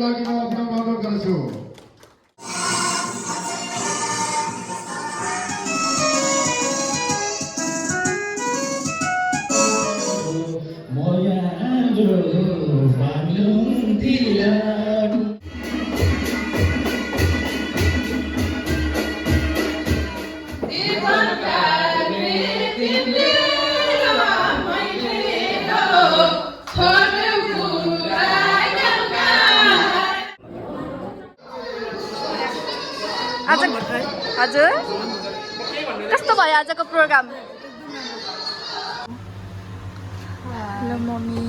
लागि म आफ्नो अनुरोध गर्छु। हजुर कस्तो भयो आजको program? Hello mummy,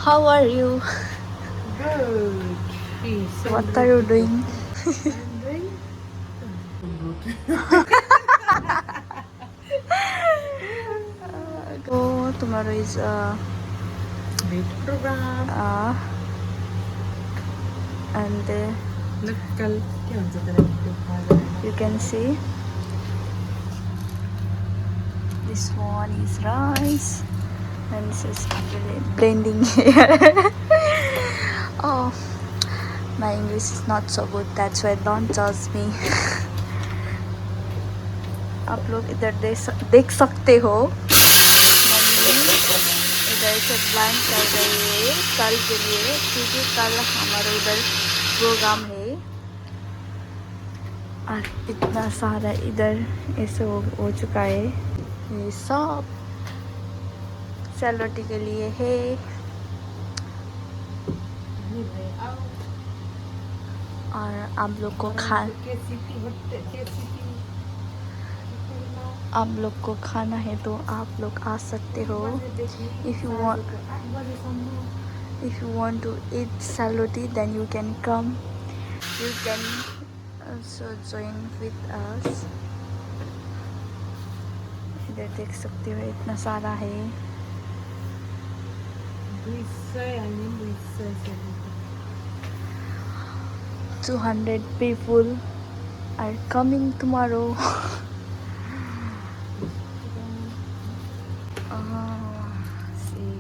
how are you? Good. What are you doing? Oh, tomorrow is a Great program. and Local. you can see this one is rice and this is blending here. Oh, my English is not so good, that's why don't judge me. आप लोग इधर देख सकते हो इधर से plan कर रही है कल के लिए, क्योंकि कल हमारा उधर प्रोग्राम है और इतना सारा इधर ऐसे हो चुका है। ये सब सेलोटी के लिए है। और आप लोग को खाना है तो आप लोग आ सकते हो। If you want to eat saloti, then you can come. You can also join with us. इधर देख सकते हो इतना सारा है। 200 people are coming tomorrow. See.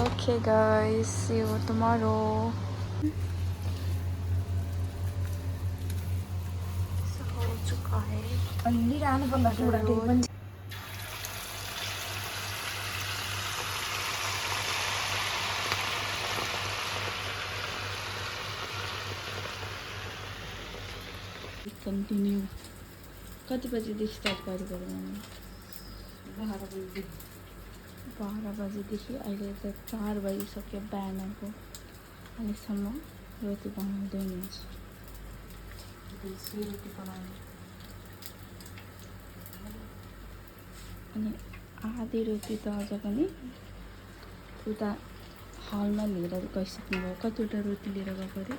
Okay guys, see you tomorrow. हो चुका है। कन्टिन्यू कति बजेदेखि स्टार्ट गरेको? 12 बजेदेखि अहिले त 4 बजिसक्यो बिहानको। अहिलेसम्म रोटी बनाउँदै हुनुहुन्छ। अनि आधी रोटी त अझ पनि उता हलमा लिएर गइसक्नुभयो। कतिवटा रोटी लिएर गएको अरे?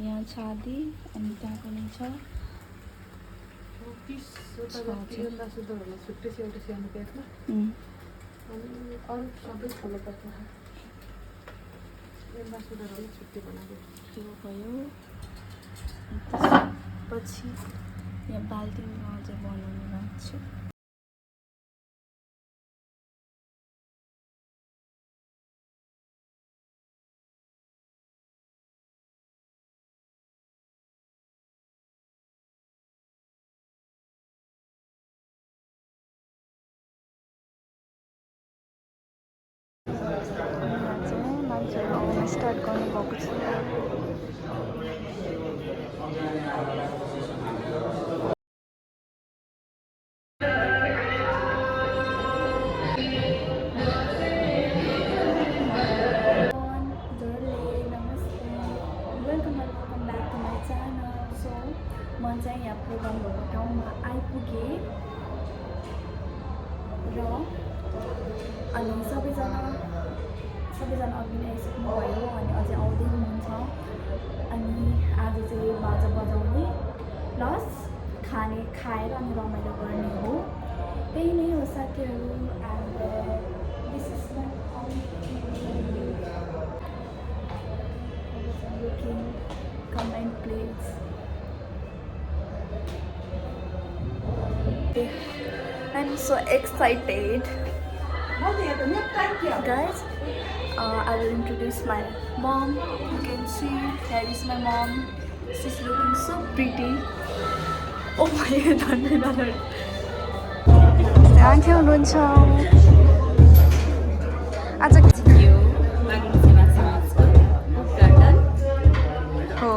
यहाँ छ आधी अनि त्यहाँ पनि छ। त्यो भयो। त्यसपछि यहाँ बाल्टिनमा अझै बनाउनु लाग्छु। मान्छेहरू आउन स्टार्ट गर्नुभएको छ। म चाहिँ यहाँ प्रोग्राम भएको ठाउँमा आइपुगेँ र अनि सबैजना अघि नै आइसक्नुभयो अनि अझै आउँदै हुनुहुन्छ। अनि आज चाहिँ बाजा बजाउने प्लस खाएर अनि रमाइलो गर्ने हो। त्यही नै हो साथीहरू। And this is my looking comment please. so excited. Guys, I will introduce my mom. You can see here is my mom. She's looking so pretty. Oh my god, यहाँ के हुनुहुन्छ आज हो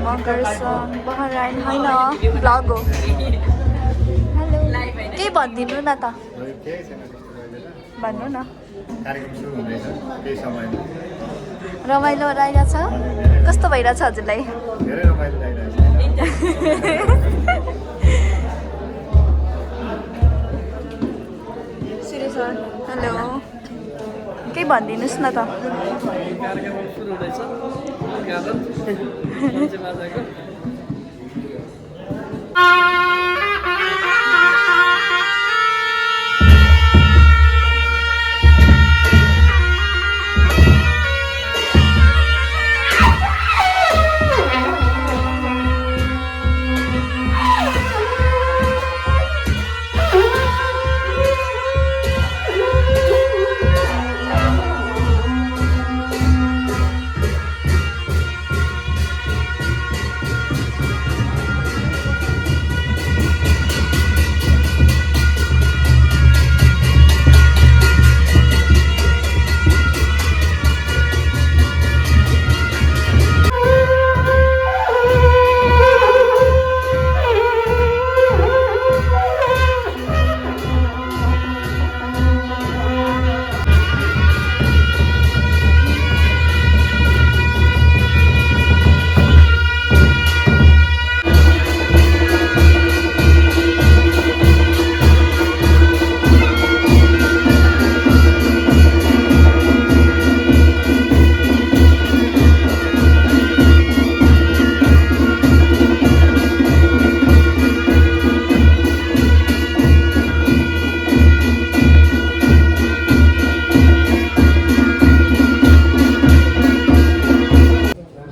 मगरसँग बहराइन होइन ब्लग हो हेलो के भनिदिनु न त भन्नु न रमाइलो रहेछ कस्तो भइरहेछ हजुरलाई सुरे सर हेलो केही भनिदिनुहोस् न त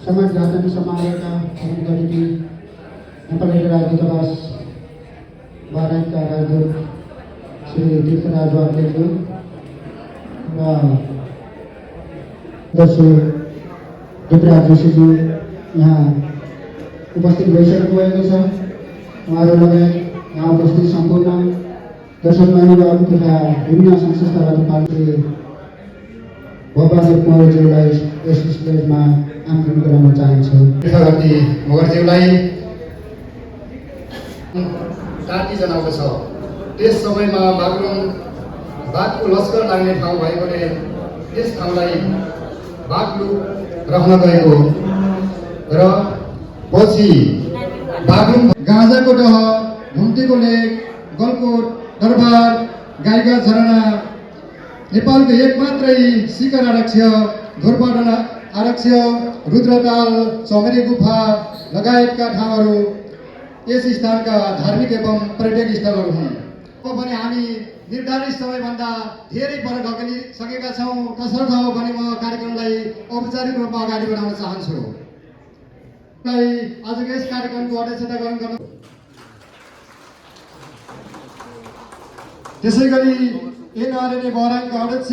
समाज जातनी समारोहका गरिबी नेपाली राजदूतावास भारतका राजदूत श्री तीर्थराज वाग्लेज्यू र दर्शु दुतराज जोशीज्यू यहाँ उपस्थित भइसक्नु भएको छ। उहाँहरू लगायत यहाँ उपस्थित सम्पूर्ण दर्शक महानुभाव तथा विभिन्न संस्थाबाट पाल्ने भोपाल कुमारज्यूलाई यस स्टेजमा आमन्त्रण गराउन चाहन्छु। कृष्णगति मगरज्यूलाई कार्ती जनाउँदछ। त्यस समयमा बाघको लस्कर लाग्ने ठाउँ भएकोले त्यस ठाउँलाई बाघलु रहन गएको र पछि बागलुङ गाँजाको डह घुम्तीको लेक गलकोट दरबार गाईका झरना नेपालको एकमात्रै शिखर आरक्ष धुर्पडा आरक्ष रुद्रताल चमेरी गुफा लगायतका ठाउँहरू यस स्थानका धार्मिक एवं पर्यटक स्थलहरू हुन्। पनि हामी निर्धारित समयभन्दा धेरै पर ढकलिसकेका छौँ। तसर्थ भने म कार्यक्रमलाई औपचारिक रूपमा अगाडि बढाउन चाहन्छु। आजको यस कार्यक्रमको अध्यक्षता गर्नु त्यसैगरी एनआरएनए बहराइनका अध्यक्ष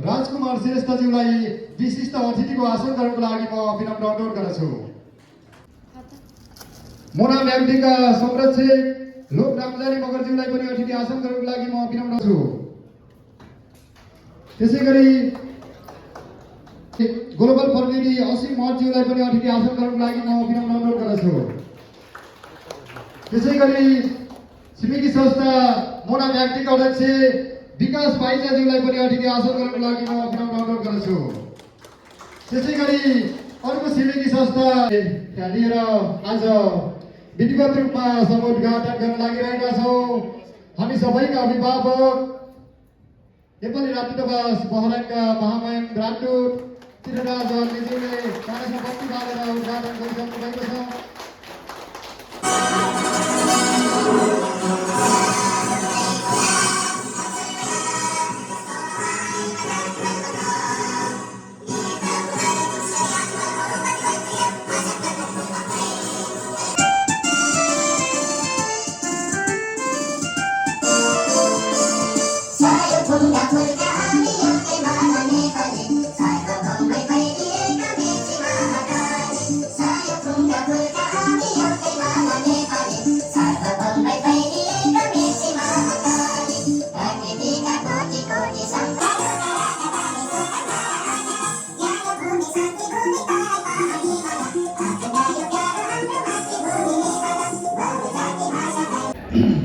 राजकुमार श्रेष्ठज्यूलाई विशिष्ट अतिथिको आसन गर्नको लागि म विनम्र अनुरोध गर्दछु। मोना म्याग्दीका संरक्षक लोक रामजानी मगरज्यूलाई पनि अतिथि आसन गर्नको लागि म विनम्र छु। त्यसैगरी ग्लोबल प्रतिनिधि असीम महतज्यूलाई पनि अतिथि आसन गर्नको लागि म विनम्र अनुरोध गर्दछु। त्यसैगरी छिमेकी संस्था मोना म्याग्दीका अध्यक्ष विकास पाइजाज्यूलाई पनि अतिथि आसन गर्नको लागि म विनम्र अनुरोध गर्दछु। त्यसैगरी अर्को छिमेकी संस्था लिएर आज विधिवत रूपमा समुद्घाटन गर्न लागिरहेका छौँ। हामी सबैका अभिभावक नेपाली राजदूतावास बहराइनका महामहिम राजदूत तीर्थराज वाग्लेज्यूले काँडा बत्ती बालेर उद्घाटन गरिसक्नु भएको छ।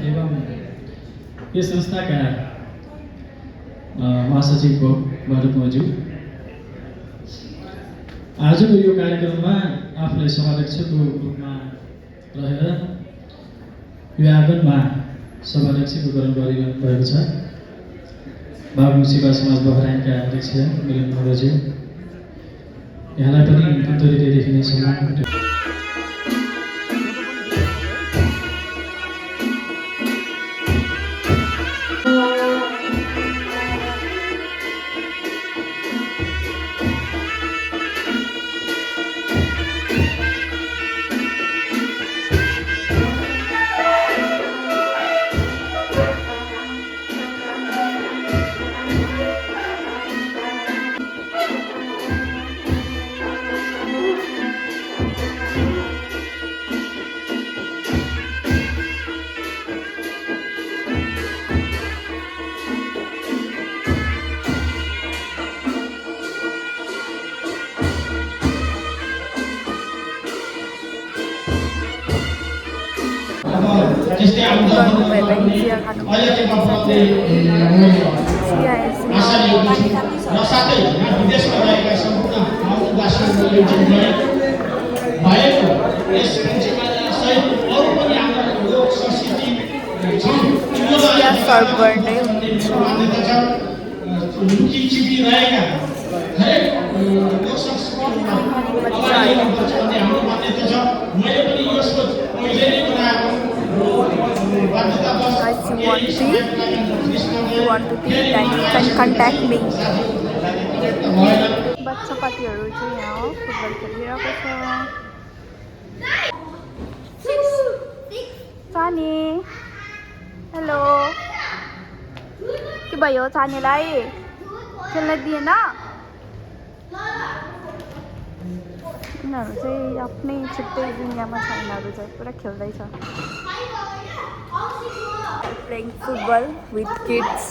एवं यस संस्थाका महासचिवको रूपमाज्यू आजको यो कार्यक्रममा आफूलाई सभाध्यक्षको रूपमा रहेर यो आँगनमा सभाध्यक्षको ग्रहण गरिरहनु भएको छ बाबु सेवा समाज बखराइनका अध्यक्ष मिलन मगरज्यू यहाँलाई पनि हृदयदेखि नै सम्मान त्यस्तै आशा लिएको छु र साथै यहाँ विदेशमा रहेका सम्पूर्ण गाउँवासीहरूको योजना भएको यस सहित अरू पनि हाम्रा लोक संस्कृति लुकी छिपी रहेका हरेक लोक संस्कृतिमा हाम्रो मान्यता छ मैले पनि यो सोच पहिले नै बनाएको Guys, you want to be like you can contact me. बच्चा पार्टीहरू चाहिँ यहाँ फुटबल खेलिरहेको छ सानी हेलो के भयो सानीलाई खेल्न दिएन यिनीहरू चाहिँ आफ्नै छुट्टै दुनियाँमा छ यिनीहरू चाहिँ पुरा खेल्दैछ playing football with kids.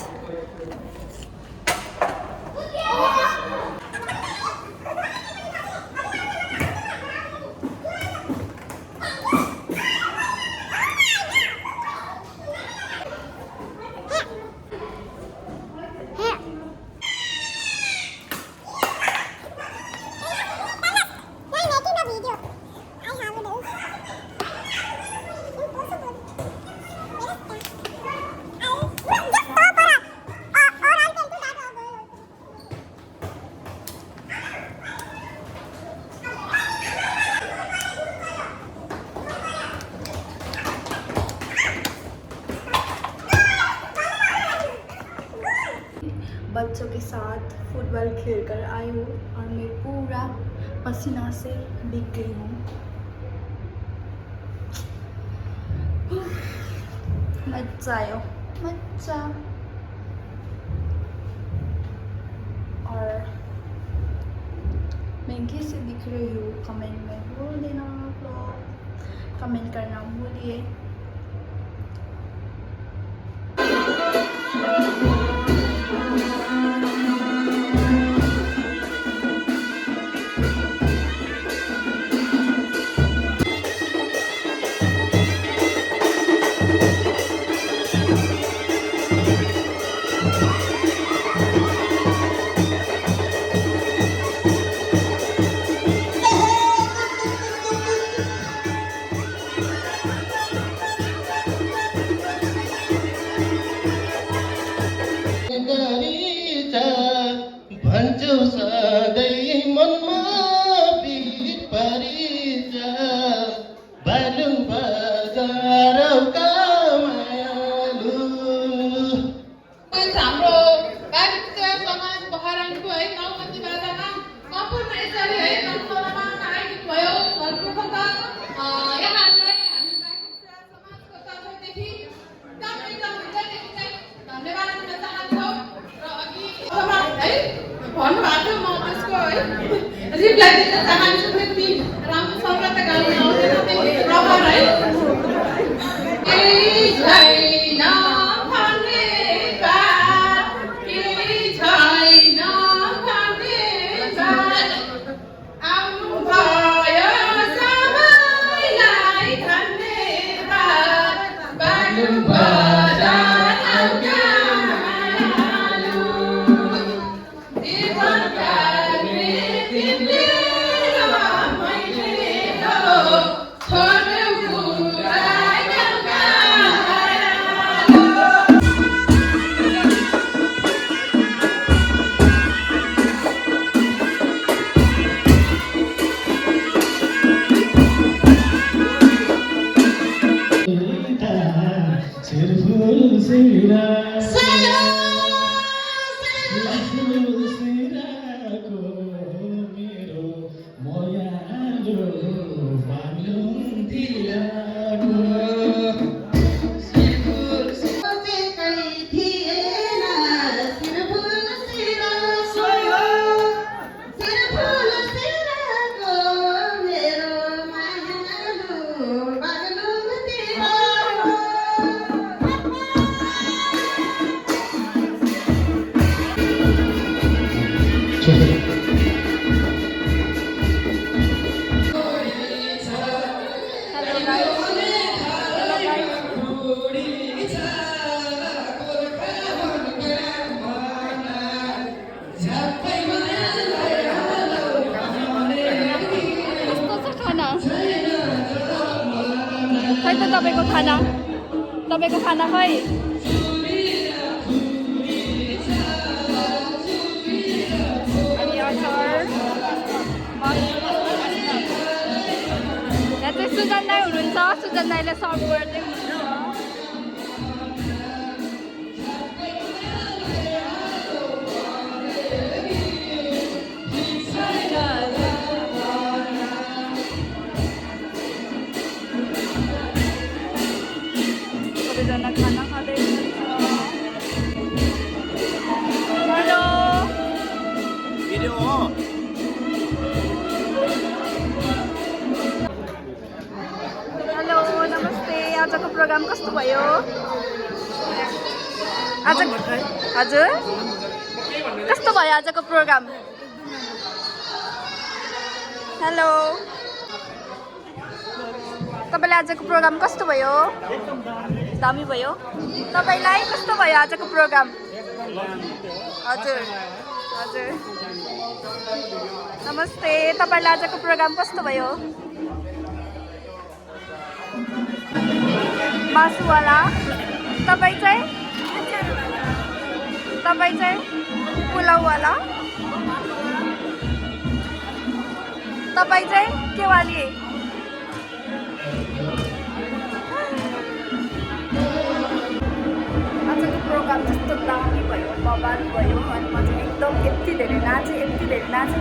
बच्चों के साथ फुटबॉल खेलकर आई हूँ और मैं पूरा पसीना से भीग गई हूँ। मजा आयो मजा। और मैं कैसे दिख रही हूँ कमेंट में बोल देना आप लोग, कमेंट करना भूलिए। भन्छौ सधैँ मनमा पिर परिछ बालुङ बजारौका मायालु। हाम्रो बालिका समाज बहराइनको है 9 गते बाजामा सम्पूर्ण यसरी है नम्बरमा आयोजित भयो। सर्वप्रथम यहाँहरूलाई हामी बालिका समाजको तर्फदेखि एकदम हृदयदेखि धन्यवाद दिन चाहन्छौँ। र अघि है भन्नुभएको म त्यसको है रिप्लाई दिन चाहन्छु। त्यति राम्रोसँग त गाउन आउँदैन त्यति प्रपर है केही छैन भन्ने बात, केही छैन भन्ने बात, आउनुभयो सबैलाई धन्यवाद। बालुङ बजार आउका मायालु जीवनका तिमीले र मैले हो छोड्यौ कुरा एउटा मायालु खै त तपाईँको खाना खै अनि अचार यहाँ चाहिँ सुजन दाई हुनुहुन्छ सुजन दाईले सर्भ गर्दै हुनुहुन्छ सबैजना खाना खाँदै हेलो हेलो नमस्ते आजको प्रोग्राम कस्तो भयो हजुर कस्तो भयो आजको प्रोग्राम हेलो तपाईँलाई आजको प्रोग्राम कस्तो भयो दामी भयो तपाईँलाई कस्तो भयो आजको प्रोग्राम हजुर हजुर नमस्ते तपाईँलाई आजको प्रोग्राम कस्तो भयो मासुवाला तपाईँ चाहिँ पुलाउवाला तपाईँ चाहिँ केवाली आजको प्रोग्राम जस्तो दामी भयो बवाल भयो अनि म चाहिँ एकदम यति धेरै नाचेँ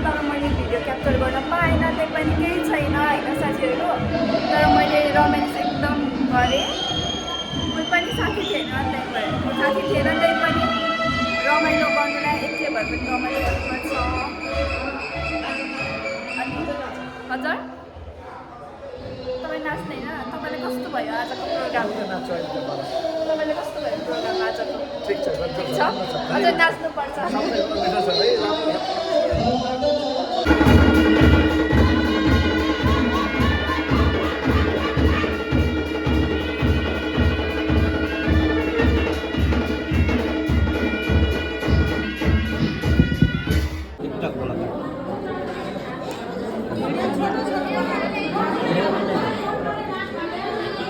तर मैले भिडियो क्याप्चर गर्न पाएन त्यही पनि केही छैन होइन साथीहरू तर मैले रोमान्स एकदम गरेँ कोही पनि साथी थिएन त्यही भएर साथी थिएन त्यही पनि रमाइलो गर्नुलाई एक्लै भए पनि रमाइलो गर्नुपर्छ अनि हजुर तपाईँ नाच्ने होइन तपाईँलाई कस्तो भयो आजको प्रोग्राम तपाईँलाई कस्तो भयो प्रोग्राम आजको ठिक छ अझ नाच्नुपर्छ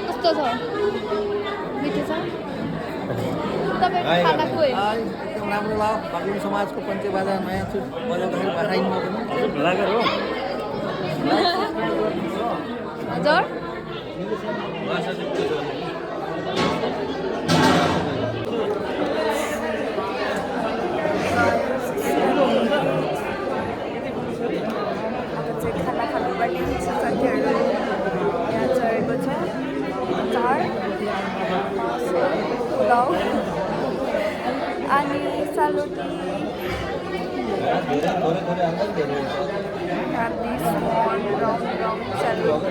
कस्तो छ मिठो छ तपाईँको खाना खोइ एकदम राम्रो लाग्यो बागलुङ समाजको पञ्चे बाजा नयाँ छु बजाउँदाखेरि भाषाइनमा पनि लागेर हो हजुर खाना खानुपर्ने साथीहरू यहाँ चढेको छ अचार पुलाउ अनि सालुटी have this small round salad.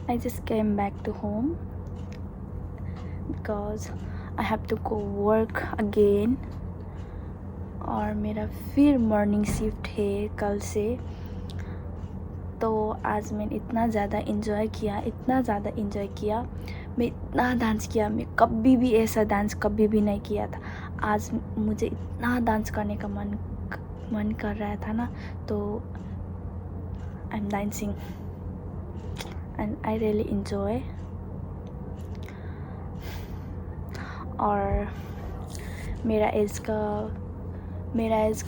I just came back to home because I have to go work again और मेरा फिर मॉर्निंग शिफ्ट है कल से। तो आज मैंने इतना ज़्यादा इन्जॉय किया, मैं इतना डांस किया, मैं कभी भी ऐसा डांस कभी भी नहीं किया था। आज मुझे इतना डांस करने का मन कर रहा था ना, तो I am dancing and I really enjoy। और मेरा एज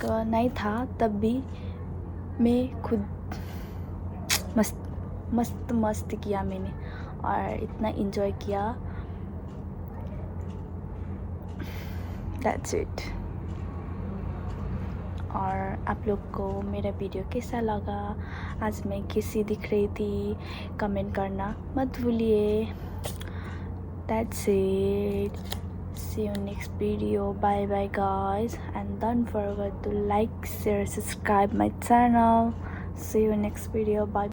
का नहीं था तब भी मैं खुद मस्त किया मैंने और इतना enjoy किया। That's it। और आप लोग को मेरा वीडियो कैसा लगा, आज मैं कैसी दिख रही थी, कमेंट करना मत भूलिए। That's it। See you next video। Bye bye guys, and don't forget to like, share, subscribe my channel। See you next video। Bye।